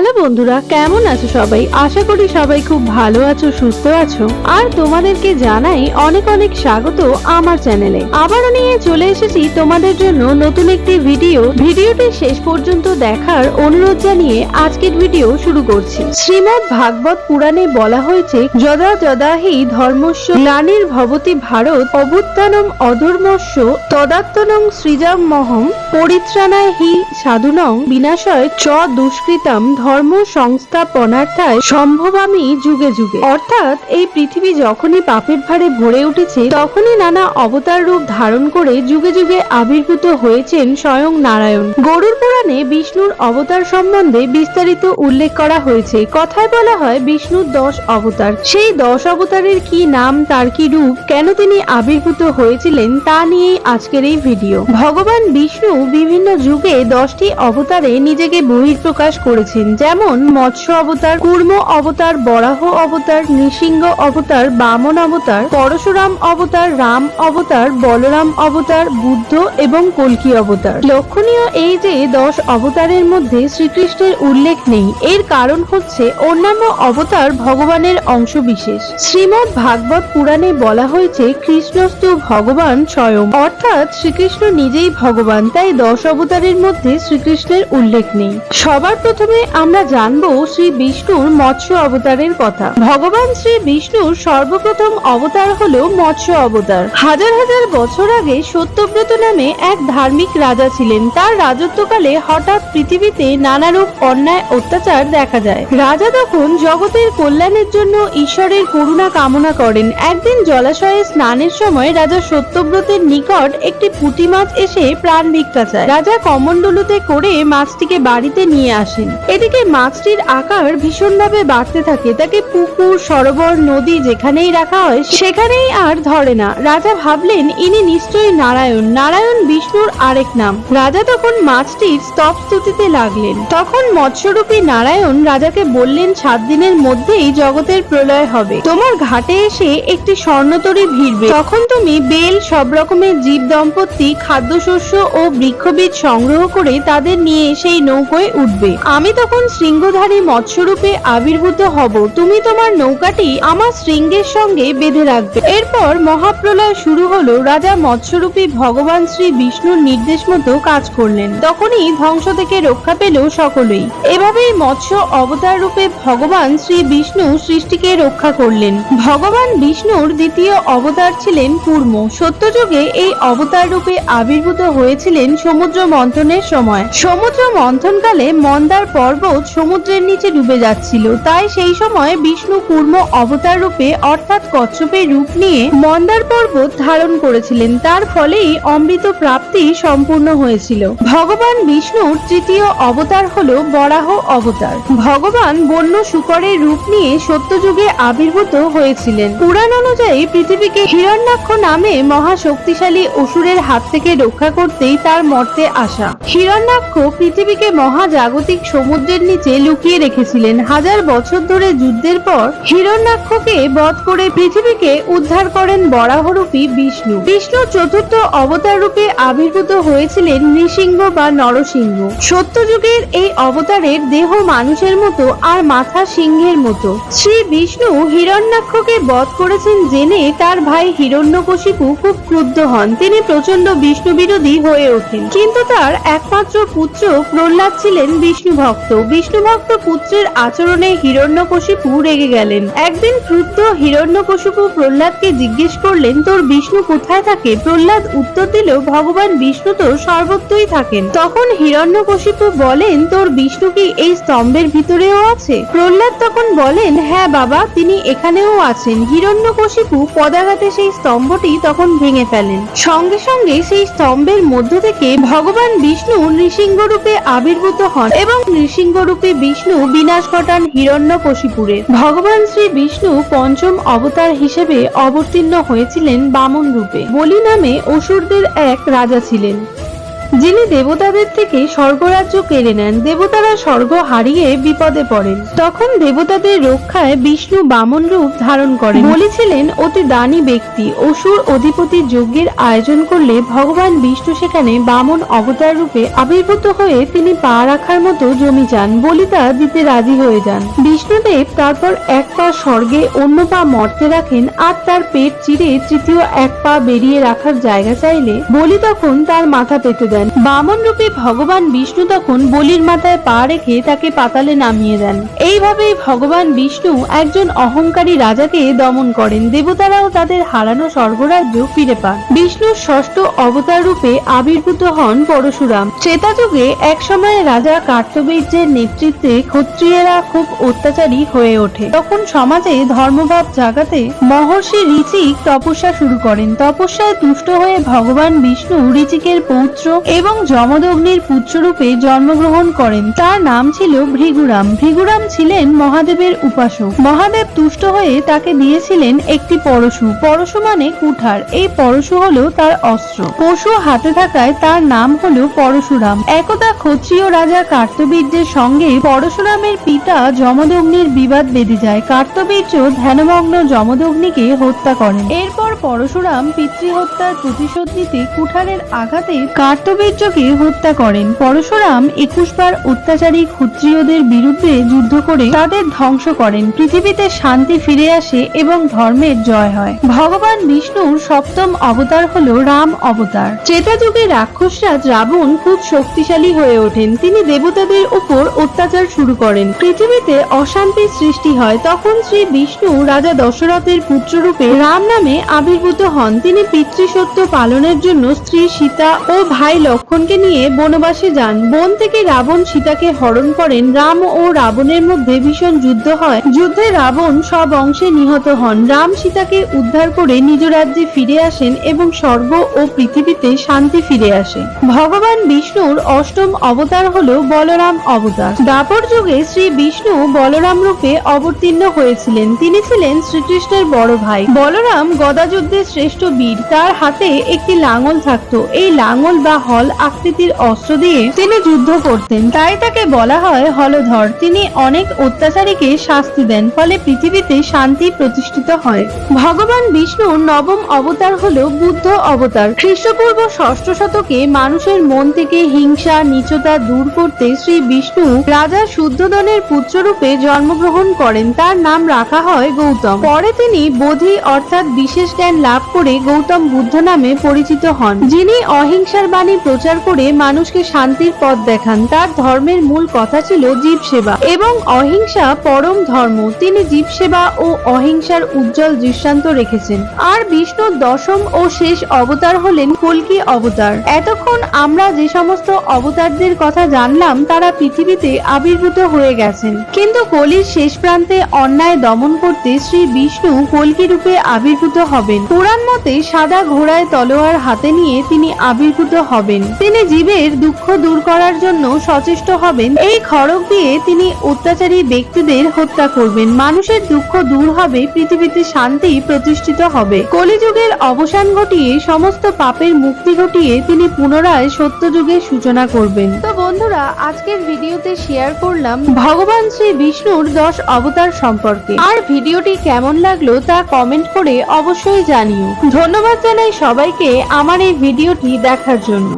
Hello বন্ধুরা, কেমন আছো সবাই? আশা করি সবাই খুব ভালো আছো, সুস্থ আছো। আর তোমাদেরকে জানাই অনেক অনেক স্বাগত আমার চ্যানেলে। আবারও নিয়ে চলে এসেছি তোমাদের জন্য নতুন একটি ভিডিওটি শেষ পর্যন্ত দেখার অনুরোধ জানিয়ে আজকের ভিডিও শুরু করছি। শ্রীমদ্ ভাগবত পুরাণে বলা হয়েছে, যদা যদা হি ধর্মস্য গ্লানির্ভবতি ভারত অভ্যুত্থানম অধর্মস্য তদাত্তনং সৃজামহম পরিত্রাণায় হি সাধুনং বিনাশয় চ দুষ্কৃতম ধর্ম সংস্থাপনার্থায় সম্ভবামি যুগে যুগে। অর্থাৎ এই পৃথিবী যখনই পাপের ভারে ভরে উঠেছে, তখনই নানা অবতার রূপ ধারণ করে যুগে যুগে আবির্ভূত হয়েছেন স্বয়ং নারায়ণ। গরুড় পুরাণে বিষ্ণুর অবতার সম্বন্ধে বিস্তারিত উল্লেখ করা হয়েছে। কথায় বলা হয় বিষ্ণুর 10 অবতার। সেই 10 অবতারের কি নাম, তার কি রূপ, কেন তিনি আবির্ভূত হয়েছিলেন, তা নিয়েই আজকের এই ভিডিও। ভগবান বিষ্ণু বিভিন্ন যুগে 10টি অবতারে নিজেকে বহিঃপ্রকাশ করেছেন, যেমন মৎস্য অবতার, কুর্ম অবতার, বরাহ অবতার, নৃসিংহ অবতার, বামন অবতার, পরশুরাম অবতার, রাম অবতার, বলরাম অবতার, বুদ্ধ এবং কল্কি অবতার। লক্ষণীয় এই যে 10 অবতারের মধ্যে শ্রীকৃষ্ণের উল্লেখ নেই। এর কারণ হচ্ছে অন্যান্য অবতার ভগবানের অংশবিশেষ। শ্রীমদ্ ভাগবত পুরাণে বলা হয়েছে, কৃষ্ণস্তু ভগবান স্বয়ং, অর্থাৎ শ্রীকৃষ্ণ নিজেই ভগবান। তাই 10 অবতারের মধ্যে শ্রীকৃষ্ণের উল্লেখ নেই। সবার প্রথমে আমরা জানবো শ্রী বিষ্ণুর মৎস্য অবতারের কথা। ভগবান শ্রী বিষ্ণুর সর্বপ্রথম অবতার হলো মৎস্য অবতার। হাজার হাজার বছর আগে সত্যব্রত নামে এক ধার্মিক রাজা ছিলেন। তার রাজত্বকালে হঠাৎ পৃথিবীতে নানারূপ অন্যায় অত্যাচার দেখা যায়। রাজা তখন জগতের কল্যাণের জন্য ঈশ্বরের করুণা কামনা করেন। একদিন জলাশয়ে স্নানের সময় রাজা সত্যব্রতের নিকট একটি পুঁটি মাছ এসে প্রাণ ভিক্ষা চায়। রাজা কমণ্ডলুতে করে মাছটিকে বাড়িতে নিয়ে আসেন। এদিকে মাছটির আকার ভীষণভাবে বাড়তে থাকে। তাকে পুকুর, সরোবর, নদী যেখানেই রাখা হয় সেখানেই আর ধরে না। রাজা ভাবলেন, ইনি নিশ্চয়ই নারায়ণ। নারায়ণ বিষ্ণুর আরেক নাম। রাজা তখন মাছটির স্তব স্তুতিতে লাগলেন। তখন মৎস্যরূপী নারায়ণ রাজাকে বললেন, 7 দিনের মধ্যেই জগতের প্রলয় হবে। তোমার ঘাটে এসে একটি স্বর্ণতরী ভিড়বে। তখন তুমি বেল, সব রকমের জীব দম্পতি, খাদ্যশস্য ও বৃক্ষবীজ সংগ্রহ করে তাদের নিয়ে সেই নৌকোয় উঠবে। আমি তখন শৃঙ্গধারী মৎস্যরূপে আবির্ভূত হব। তুমি তোমার নৌকাটি আমার শৃঙ্গের সঙ্গে বেঁধে রাখবে। এরপর মহাপ্রলয় শুরু হলো। রাজা মৎস্যরূপী ভগবান শ্রী বিষ্ণুর নির্দেশ মতো কাজ করলেন। তখনই ধ্বংস থেকে রক্ষা পেল সকলেই। এভাবেই মৎস্য অবতার রূপে ভগবান শ্রী বিষ্ণু সৃষ্টিকে রক্ষা করলেন। ভগবান বিষ্ণুর দ্বিতীয় অবতার ছিলেন কূর্ম। সত্যযুগে এই অবতার রূপে আবির্ভূত হয়েছিলেন সমুদ্র মন্থনের সময়। সমুদ্র মন্থনকালে মন্দার পর্বত সমুদ্রের নিচে ডুবে যাচ্ছিল। তাই সেই সময় বিষ্ণু কূর্ম অবতার রূপে অর্থাৎ কচ্ছপের রূপ নিয়ে মন্দার পর্বত ধারণ করেছিলেন। তার ফলেই অমৃত প্রাপ্তি সম্পূর্ণ হয়েছিল। ভগবান বিষ্ণুর তৃতীয় অবতার হলো বরাহ অবতার। ভগবান বন্য শূকরের রূপ নিয়ে সত্যযুগে আবির্ভূত হয়েছিলেন। পুরাণ অনুযায়ী পৃথিবীকে হিরণ্যাক্ষ নামে মহা শক্তিশালী অসুরের হাত থেকে রক্ষা করতেই তার মর্তে আসা। হিরণ্যাক্ষ পৃথিবীকে মহাজাগতিক সমুদ্রের নিচে লুকিয়ে রেখেছিলেন। হাজার বছর ধরে যুদ্ধের পর হিরণ্যাক্ষকে বধ করে পৃথিবীকে উদ্ধার করেন বরাহরূপী বিষ্ণু। বিষ্ণু চতুর্থ অবতার রূপে আবির্ভূত হয়েছিলেন নৃসিংহ বা নরসিংহ। সত্যযুগের এই অবতারের দেহ মানুষের মতো আর মাথা সিংহের মতো। শ্রী বিষ্ণু হিরণ্যাক্ষকে বধ করেছেন জেনে তার ভাই হিরণ্যকশিপু খুব ক্রুদ্ধ হন। তিনি প্রচন্ড বিষ্ণু বিরোধী হয়ে ওঠেন। কিন্তু তার একমাত্র পুত্র প্রহ্লাদ ছিলেন বিষ্ণু ভক্ত। বিষ্ণু ভক্ত পুত্রের আচরণে হিরণ্যকশিপু রেগে গেলেন। একদিন ক্রুদ্ধ হিরণ্যকশিপু প্রহ্লাদকে জিজ্ঞেস করলেন, তোর বিষ্ণু কোথায় থাকে? প্রহ্লাদ উত্তর দিল, ভগবান বিষ্ণু তো সর্বত্রই থাকেন। তখন হিরণ্যকশিপু বলেন, তোর বিষ্ণু কি এই স্তম্ভের ভিতরেও আছে? প্রহ্লাদ তখন বলেন, হ্যাঁ বাবা, তিনি এখানেও আছেন। হিরণ্যকশিপু পদাঘাতে সেই স্তম্ভটি তখন ভেঙে ফেলেন। সঙ্গে সঙ্গে সেই স্তম্ভের মধ্য থেকে ভগবান বিষ্ণু নৃসিংহ রূপে আবির্ভূত হন এবং নৃসিংহ রূপে বিষ্ণু বিনাশ ঘটান হিরণ্যকশিপুরের। ভগবান শ্রী বিষ্ণু পঞ্চম অবতার হিসেবে অবতীর্ণ হয়েছিলেন বামন রূপে। বলি নামে অসুরদের এক রাজা ছিলেন। যিনি দেবতাদের থেকে স্বর্গরাজ্য কেড়ে নেন। দেবতারা স্বর্গ হারিয়ে বিপদে পড়েন। তখন দেবতাদের রক্ষায় বিষ্ণু বামন রূপ ধারণ করেন। বলেছিলেন অতি দানী ব্যক্তি অসুর অধিপতি যজ্ঞের আয়োজন করলে ভগবান বিষ্ণু সেখানে বামন অবতার রূপে আবির্ভূত হয়ে তিনি পা রাখার মতো জমি চান। বলি তা দিতে রাজি হয়ে যান। বিষ্ণুদেব তারপর এক পা স্বর্গে অন্য পা মর্তে রাখেন আর তার পেট চিরে তৃতীয় এক পা বেরিয়ে রাখার জায়গা চাইলে বলি তখন তার মাথা পেতে দেন। বামন রূপে ভগবান বিষ্ণু তখন বলির মাথায় পা রেখে তাকে পাতালে নামিয়ে দেন। এইভাবেই ভগবান বিষ্ণু একজন অহংকারী রাজাকে দমন করেন। দেবতারাও তাদের হারানো স্বর্গরাজ্য ফিরে পান। বিষ্ণুর ষষ্ঠ অবতার রূপে আবির্ভূত হন পরশুরাম। ত্রেতা যুগে এক সময় রাজা কার্তবীর্যের নেতৃত্বে ক্ষত্রিয়েরা খুব অত্যাচারী হয়ে ওঠে। তখন সমাজে ধর্মভাব জাগাতে মহর্ষি ঋচিক তপস্যা শুরু করেন। তপস্যায় তুষ্ট হয়ে ভগবান বিষ্ণু ঋচিকের পৌত্র এবং যমদগ্নির পুত্ররূপে জন্মগ্রহণ করেন। তার নাম ছিল ভৃগুরাম। ভৃগুরাম ছিলেন মহাদেবের উপাসক। মহাদেব তুষ্ট হয়ে তাকে দিয়েছিলেন একটি পরশু। পরশু মানে কুঠার। এই পরশু হলো তার অস্ত্র। পশু হাতে থাকায় তার নাম হলো পরশুরাম। একদা ক্ষত্রিয় রাজা কার্তবীর্যের সঙ্গে পরশুরামের পিতা যমদগ্নির বিবাদ বেঁধে যায়। কার্তবীর্য ধ্যানমগ্ন যমদগ্নিকে হত্যা করেন। এরপর পরশুরাম পিতৃহত্যার প্রতিশোধ নিতে কুঠারের আঘাতে কার্তবীর্যকে হত্যা করেন। পরশুরাম 21 বার অত্যাচারী ক্ষত্রিয়দের বিরুদ্ধে যুদ্ধ করে তাদের ধ্বংস করেন। পৃথিবীতে শান্তি ফিরে আসে এবং ধর্মের জয় হয়। ভগবান বিষ্ণুর সপ্তম অবতার হলো রাম অবতার। ত্রেতা যুগে রাক্ষসরাজ রাবণ খুব শক্তিশালী হয়ে ওঠেন। তিনি দেবতাদের উপর অত্যাচার শুরু করেন। পৃথিবীতে অশান্তির সৃষ্টি হয়। তখন শ্রী বিষ্ণু রাজা দশরথের পুত্ররূপে রাম নামে আবির্ভূত হন। তিনি পিতৃসত্য পালনের জন্য স্ত্রী সীতা ও ভাই লক্ষণকে নিয়ে বনবাসে যান। বন থেকে রাবণ সীতাকে হরণ করেন। রাম ও রাবণের মধ্যে ভীষণ যুদ্ধ হয়। যুদ্ধে রাবণ সব অংশে নিহত হন। রাম সীতাকে উদ্ধার করে নিজ রাজ্যে ফিরে আসেন এবং স্বর্গ ও পৃথিবীতে শান্তি ফিরে আসে। ভগবান বিষ্ণুর অষ্টম অবতার হলো বলরাম অবতার। দ্বাপর যুগে শ্রী বিষ্ণু বলরাম রূপে অবতীর্ণ হয়েছিলেন। তিনি ছিলেন শ্রীকৃষ্ণের বড় ভাই। বলরাম গদাযুদ্ধে শ্রেষ্ঠ বীর। তার হাতে একটি লাঙল থাকতো। এই লাঙল বা হল আকৃতির অস্ত্র দিয়ে তিনি যুদ্ধ করতেন। তাই তাকে বলা হয় হলধর। তিনি অনেক অত্যাচারীকে শাস্তি দেন, ফলে পৃথিবীতে শান্তি প্রতিষ্ঠিত হয়। ভগবান বিষ্ণুর নবম অবতার হলো বুদ্ধ অবতার। খ্রিস্টপূর্ব ষষ্ঠ শতকে মানুষের মন থেকে হিংসা নীচতা দূর করতে শ্রী বিষ্ণু রাজা শুদ্ধোদনের পুত্ররূপে জন্মগ্রহণ করেন। তার নাম রাখা হয় গৌতম। পরে তিনি বোধি অর্থাৎ বিশেষ জ্ঞান লাভ করে গৌতম বুদ্ধ নামে পরিচিত হন, যিনি অহিংসার বাণী প্রচার করে মানুষকে শান্তির পথ দেখান। তার ধর্মের মূল কথা ছিল জীব সেবা এবং অহিংসা পরম ধর্ম। তিনি জীব সেবা ও অহিংসার উজ্জ্বল দৃষ্টান্ত রেখেছেন। আর বিষ্ণুর দশম ও শেষ অবতার হলেন কল্কি অবতার। এতক্ষণ আমরা যে সমস্ত অবতারদের কথা জানলাম তারা পৃথিবীতে আবির্ভূত হয়ে গেছেন, কিন্তু কলির শেষ প্রান্তে অন্যায় দমন করতে শ্রী বিষ্ণু কল্কি রূপে আবির্ভূত হবেন। পুরাণ মতে সাদা ঘোড়ায় তলোয়ার হাতে নিয়ে তিনি আবির্ভূত হবেন। তিনি জীবের দুঃখ দূর করার জন্য সচেষ্ট হবেন। এই খড়গ দিয়ে তিনি অত্যাচারী ব্যক্তিদের হত্যা করবেন। মানুষের দুঃখ দূর হবে, পৃথিবীতে শান্তি প্রতিষ্ঠিত হবে। কলিযুগের অবসান ঘটিয়ে সমস্ত পাপের মুক্তি ঘটিয়ে তিনি পুনরায় সত্য যুগের সূচনা করবেন। তো বন্ধুরা, আজকের ভিডিওতে শেয়ার করলাম ভগবান শ্রী বিষ্ণুর 10 অবতার সম্পর্কে। আর ভিডিওটি কেমন লাগলো তা কমেন্ট করে অবশ্যই জানিও। ধন্যবাদ জানাই সবাইকে আমার এই ভিডিওটি দেখার জন্য।